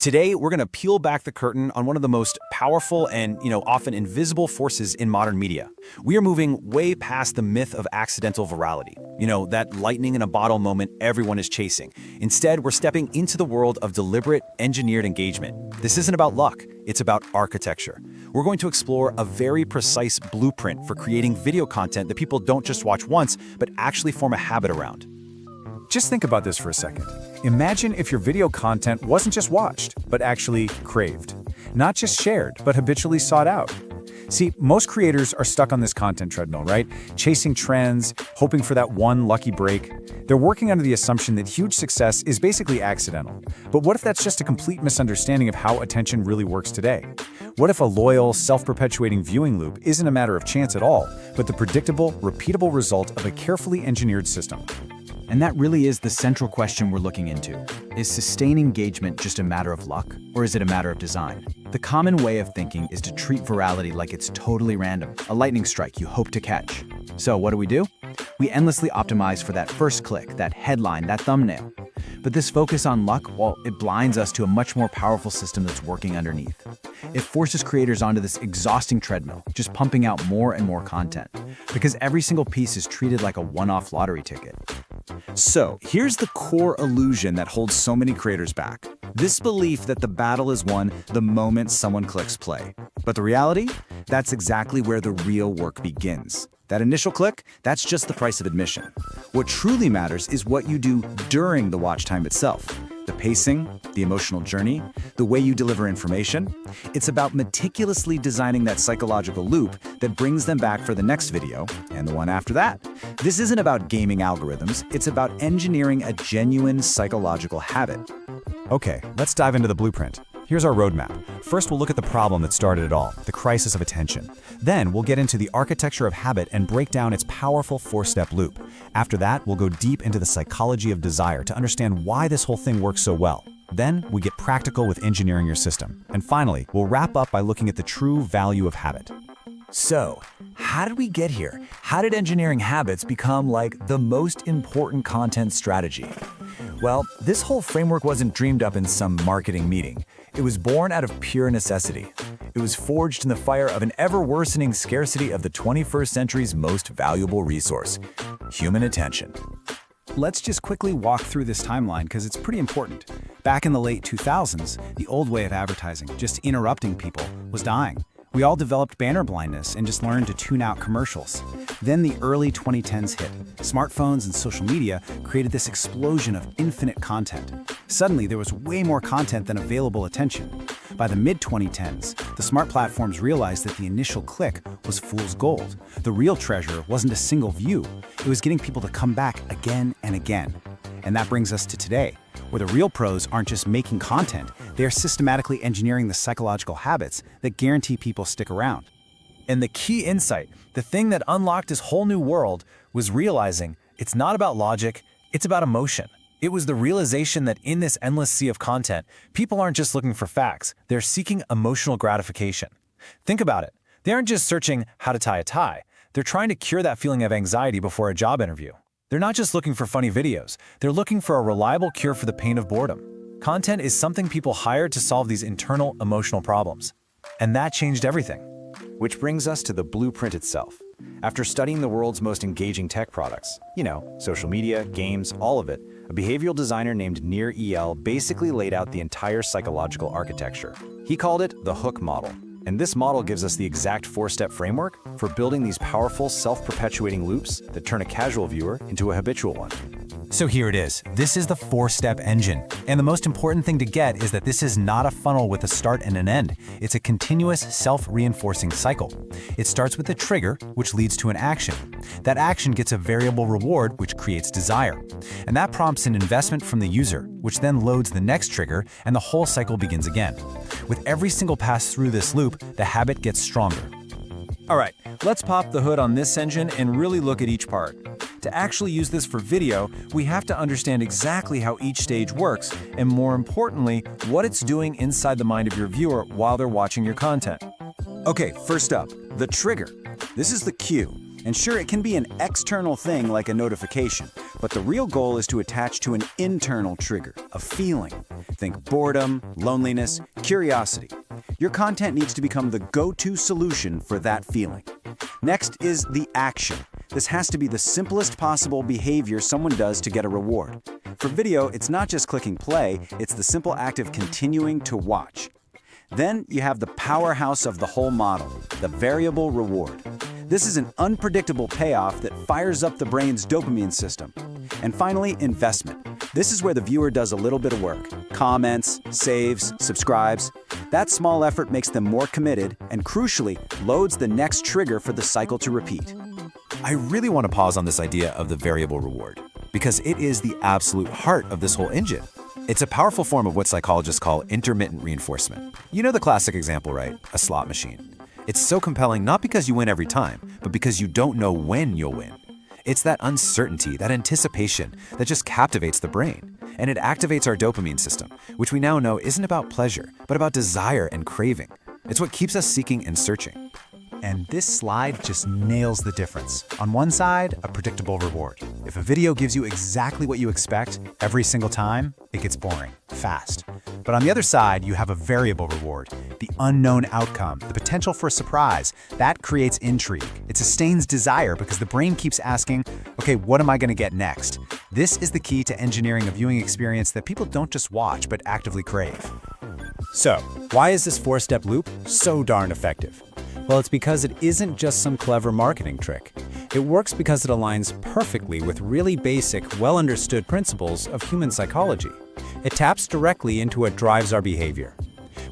Today, we're going to peel back the curtain on one of the most powerful and, often invisible forces in modern media. We are moving way past the myth of accidental virality, that lightning in a bottle moment everyone is chasing. Instead, we're stepping into the world of deliberate, engineered engagement. This isn't about luck, it's about architecture. We're going to explore a very precise blueprint for creating video content that people don't just watch once, but actually form a habit around. Just think about this for a second. Imagine if your video content wasn't just watched, but actually craved. Not just shared, but habitually sought out. See, most creators are stuck on this content treadmill, right? Chasing trends, hoping for that one lucky break. They're working under the assumption that huge success is basically accidental. But what if that's just a complete misunderstanding of how attention really works today? What if a loyal, self-perpetuating viewing loop isn't a matter of chance at all, but the predictable, repeatable result of a carefully engineered system? And that really is the central question we're looking into. Is sustained engagement just a matter of luck, or is it a matter of design? The common way of thinking is to treat virality like it's totally random, a lightning strike you hope to catch. So what do? We endlessly optimize for that first click, that headline, that thumbnail. But this focus on luck, well, it blinds us to a much more powerful system that's working underneath. It forces creators onto this exhausting treadmill, just pumping out more and more content, because every single piece is treated like a one-off lottery ticket. So, here's the core illusion that holds so many creators back. This belief that the battle is won the moment someone clicks play. But the reality? That's exactly where the real work begins. That initial click, that's just the price of admission. What truly matters is what you do during the watch time itself. The pacing, the emotional journey, the way you deliver information. It's about meticulously designing that psychological loop that brings them back for the next video and the one after that. This isn't about gaming algorithms, it's about engineering a genuine psychological habit. Okay, let's dive into the blueprint. Here's our roadmap. First, we'll look at the problem that started it all, the crisis of attention. Then, we'll get into the architecture of habit and break down its powerful four-step loop. After that, we'll go deep into the psychology of desire to understand why this whole thing works so well. Then, we get practical with engineering your system. And finally, we'll wrap up by looking at the true value of habit. So, how did we get here? How did engineering habits become like the most important content strategy? Well, this whole framework wasn't dreamed up in some marketing meeting. It was born out of pure necessity. It was forged in the fire of an ever-worsening scarcity of the 21st century's most valuable resource, human attention. Let's just quickly walk through this timeline because it's pretty important. Back in the late 2000s, the old way of advertising, just interrupting people, was dying. We all developed banner blindness and just learned to tune out commercials. Then the early 2010s hit. Smartphones and social media created this explosion of infinite content. Suddenly, there was way more content than available attention. By the mid-2010s, the smart platforms realized that the initial click was fool's gold. The real treasure wasn't a single view. It was getting people to come back again and again. And that brings us to today, where the real pros aren't just making content, they are systematically engineering the psychological habits that guarantee people stick around. And the key insight, the thing that unlocked this whole new world, was realizing it's not about logic, it's about emotion. It was the realization that in this endless sea of content, people aren't just looking for facts, they're seeking emotional gratification. Think about it. They aren't just searching how to tie a tie, they're trying to cure that feeling of anxiety before a job interview. They're not just looking for funny videos, they're looking for a reliable cure for the pain of boredom. Content is something people hire to solve these internal emotional problems. And that changed everything. Which brings us to the blueprint itself. After studying the world's most engaging tech products, social media, games, all of it, a behavioral designer named Nir Eyal basically laid out the entire psychological architecture. He called it the hook model. And this model gives us the exact four-step framework for building these powerful, self-perpetuating loops that turn a casual viewer into a habitual one. So here it is. This is the four-step engine. And the most important thing to get is that this is not a funnel with a start and an end. It's a continuous, self-reinforcing cycle. It starts with a trigger, which leads to an action. That action gets a variable reward, which creates desire. And that prompts an investment from the user, which then loads the next trigger, and the whole cycle begins again. With every single pass through this loop, the habit gets stronger. All right, let's pop the hood on this engine and really look at each part. To actually use this for video, we have to understand exactly how each stage works, and more importantly, what it's doing inside the mind of your viewer while they're watching your content. Okay, first up, the trigger. This is the cue. And sure, it can be an external thing like a notification, but the real goal is to attach to an internal trigger, a feeling. Think boredom, loneliness, curiosity. Your content needs to become the go-to solution for that feeling. Next is the action. This has to be the simplest possible behavior someone does to get a reward. For video, it's not just clicking play, it's the simple act of continuing to watch. Then you have the powerhouse of the whole model, the variable reward. This is an unpredictable payoff that fires up the brain's dopamine system. And finally, investment. This is where the viewer does a little bit of work. Comments, saves, subscribes. That small effort makes them more committed and, crucially, loads the next trigger for the cycle to repeat. I really want to pause on this idea of the variable reward, because it is the absolute heart of this whole engine. It's a powerful form of what psychologists call intermittent reinforcement. You know the classic example, right? A slot machine. It's so compelling not because you win every time, but because you don't know when you'll win. It's that uncertainty, that anticipation, that just captivates the brain. And it activates our dopamine system, which we now know isn't about pleasure, but about desire and craving. It's what keeps us seeking and searching. And this slide just nails the difference. On one side, a predictable reward. If a video gives you exactly what you expect every single time, it gets boring, fast. But on the other side, you have a variable reward, the unknown outcome, the potential for a surprise. That creates intrigue. It sustains desire because the brain keeps asking, okay, what am I going to get next? This is the key to engineering a viewing experience that people don't just watch, but actively crave. So, why is this four-step loop so darn effective? Well, it's because it isn't just some clever marketing trick. It works because it aligns perfectly with really basic, well-understood principles of human psychology. It taps directly into what drives our behavior.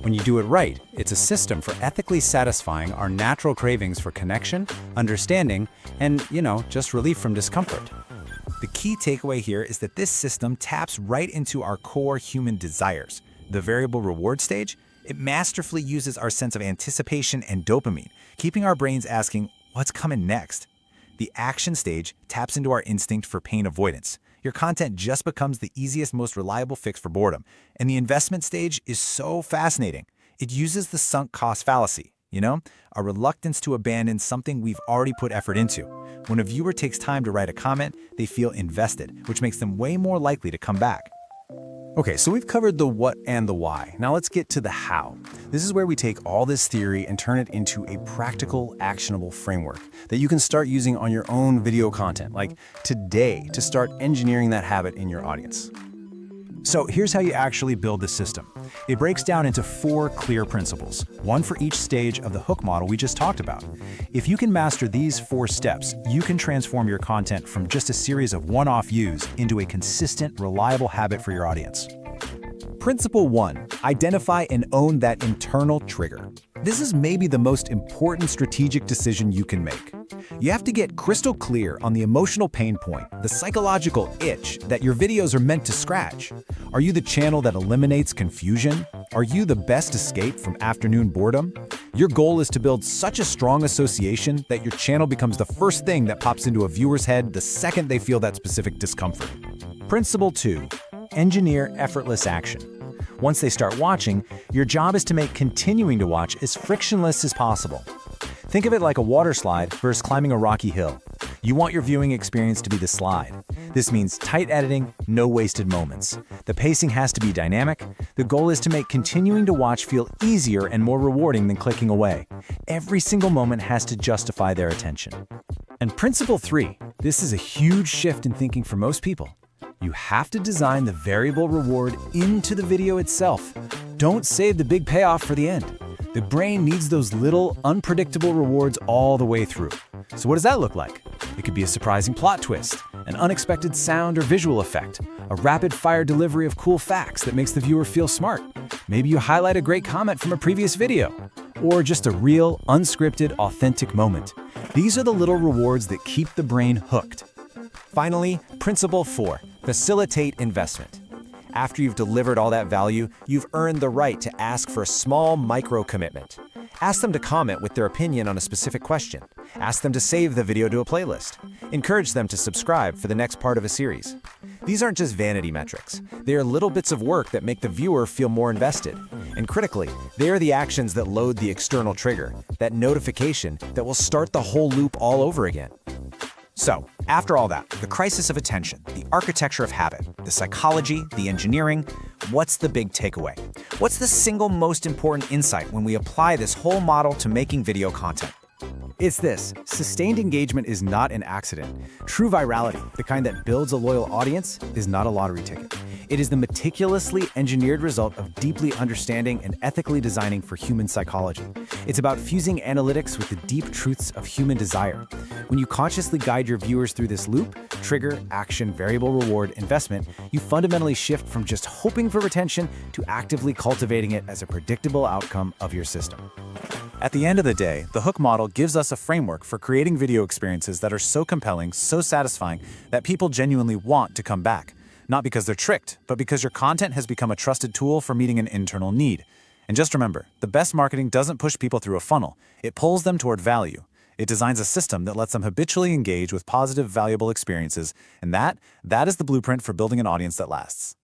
When you do it right, it's a system for ethically satisfying our natural cravings for connection, understanding, and, just relief from discomfort. The key takeaway here is that this system taps right into our core human desires. The variable reward stage, it masterfully uses our sense of anticipation and dopamine, keeping our brains asking, what's coming next? The action stage taps into our instinct for pain avoidance. Your content just becomes the easiest, most reliable fix for boredom. And the investment stage is so fascinating. It uses the sunk cost fallacy, a reluctance to abandon something we've already put effort into. When a viewer takes time to write a comment, they feel invested, which makes them way more likely to come back. Okay, so we've covered the what and the why. Now let's get to the how. This is where we take all this theory and turn it into a practical, actionable framework that you can start using on your own video content, like today, to start engineering that habit in your audience. So here's how you actually build the system. It breaks down into 4 clear principles, one for each stage of the hook model we just talked about. If you can master these 4 steps, you can transform your content from just a series of one-off views into a consistent, reliable habit for your audience. Principle 1, identify and own that internal trigger. This is maybe the most important strategic decision you can make. You have to get crystal clear on the emotional pain point, the psychological itch that your videos are meant to scratch. Are you the channel that eliminates confusion? Are you the best escape from afternoon boredom? Your goal is to build such a strong association that your channel becomes the first thing that pops into a viewer's head the second they feel that specific discomfort. Principle 2, engineer effortless action. Once they start watching, your job is to make continuing to watch as frictionless as possible. Think of it like a water slide versus climbing a rocky hill. You want your viewing experience to be the slide. This means tight editing, no wasted moments. The pacing has to be dynamic. The goal is to make continuing to watch feel easier and more rewarding than clicking away. Every single moment has to justify their attention. And principle 3, this is a huge shift in thinking for most people. You have to design the variable reward into the video itself. Don't save the big payoff for the end. The brain needs those little, unpredictable rewards all the way through. So what does that look like? It could be a surprising plot twist, an unexpected sound or visual effect, a rapid-fire delivery of cool facts that makes the viewer feel smart. Maybe you highlight a great comment from a previous video, or just a real, unscripted, authentic moment. These are the little rewards that keep the brain hooked. Finally, principle 4, facilitate investment. After you've delivered all that value, you've earned the right to ask for a small micro-commitment. Ask them to comment with their opinion on a specific question. Ask them to save the video to a playlist. Encourage them to subscribe for the next part of a series. These aren't just vanity metrics. They are little bits of work that make the viewer feel more invested. And critically, they are the actions that load the external trigger, that notification that will start the whole loop all over again. So, after all that, the crisis of attention, the architecture of habit, the psychology, the engineering, What's the big takeaway? What's the single most important insight when we apply this whole model to making video content? It's this: sustained engagement is not an accident. True virality, the kind that builds a loyal audience, is not a lottery ticket. It is the meticulously engineered result of deeply understanding and ethically designing for human psychology. It's about fusing analytics with the deep truths of human desire. When you consciously guide your viewers through this loop, trigger, action, variable reward, investment, you fundamentally shift from just hoping for retention to actively cultivating it as a predictable outcome of your system. At the end of the day, the hook model gives us a framework for creating video experiences that are so compelling, so satisfying, that people genuinely want to come back. Not because they're tricked, but because your content has become a trusted tool for meeting an internal need. And just remember, the best marketing doesn't push people through a funnel. It pulls them toward value. It designs a system that lets them habitually engage with positive, valuable experiences, and that is the blueprint for building an audience that lasts.